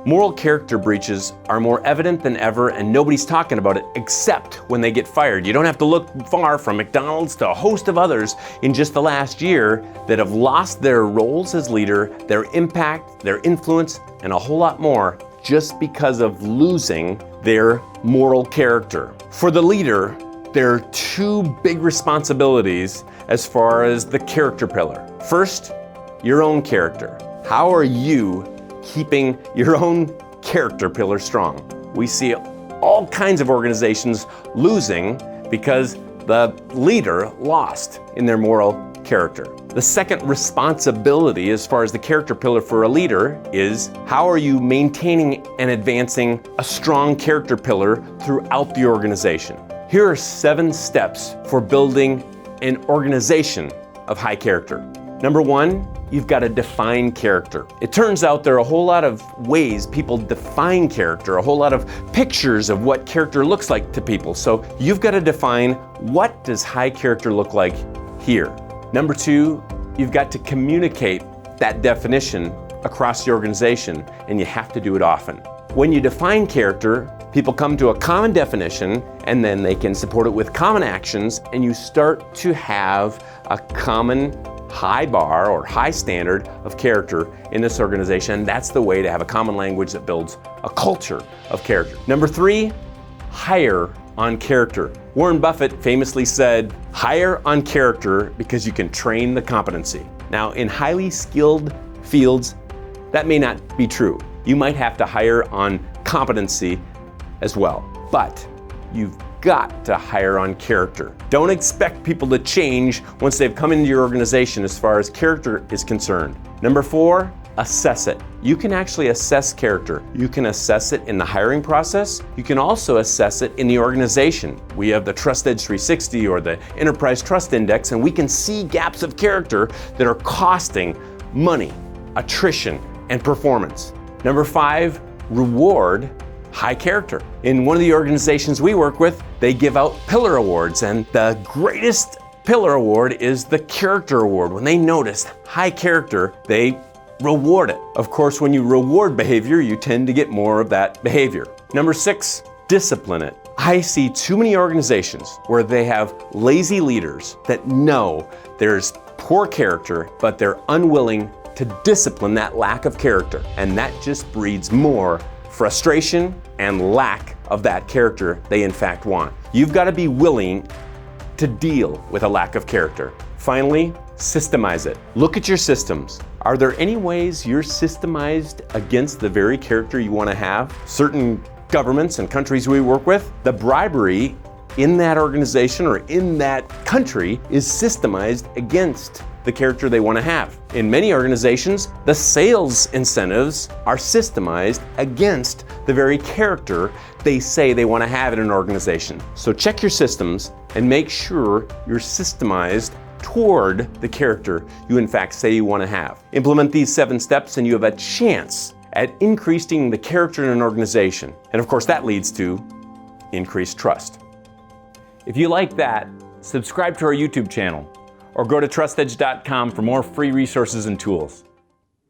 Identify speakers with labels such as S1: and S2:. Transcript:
S1: Moral character breaches are more evident than ever, and nobody's talking about it except when they get fired. You don't have to look far from McDonald's to a host of others in just the last year that have lost their roles as leader, their impact, their influence, and a whole lot more just because of losing their moral character. For the leader, there are two big responsibilities as far as the character pillar. First, your own character. How are you keeping your own character pillar strong? We see all kinds of organizations losing because the leader lost in their moral character. The second responsibility as far as the character pillar for a leader is how are you maintaining and advancing a strong character pillar throughout the organization? Here are 7 steps for building an organization of high character. Number 1, you've got to define character. It turns out there are a whole lot of ways people define character, a whole lot of pictures of what character looks like to people. So you've got to define, what does high character look like here? Number 2, you've got to communicate that definition across the organization, and you have to do it often. When you define character, people come to a common definition, and then they can support it with common actions, and you start to have a common high bar or high standard of character in this organization. That's the way to have a common language that builds a culture of character. Number 3, hire on character. Warren Buffett famously said, hire on character because you can train the competency. Now, in highly skilled fields, that may not be true. You might have to hire on competency as well, but you've got to hire on character. Don't expect people to change once they've come into your organization as far as character is concerned. Number 4, assess it. You can actually assess character. You can assess it in the hiring process. You can also assess it in the organization. We have the TrustEdge 360 or the Enterprise Trust Index, and we can see gaps of character that are costing money, attrition, and performance. Number 5, reward high character. In one of the organizations we work with, they give out pillar awards, and the greatest pillar award is the character award. When they notice high character, they reward it. Of course, when you reward behavior, you tend to get more of that behavior. Number 6, discipline it. I see too many organizations where they have lazy leaders that know there's poor character, but they're unwilling to discipline that lack of character. And that just breeds more frustration and lack of that character they in fact want. You've got to be willing to deal with a lack of character. Finally, systemize it. Look at your systems. Are there any ways you're systemized against the very character you want to have? Certain governments and countries we work with, the bribery in that organization or in that country is systemized against the character they want to have. In many organizations, the sales incentives are systemized against the very character they say they want to have in an organization. So check your systems and make sure you're systemized toward the character you in fact say you want to have. Implement these 7 steps and you have a chance at increasing the character in an organization. And of course that leads to increased trust. If you like that, subscribe to our YouTube channel or go to trustedge.com for more free resources and tools.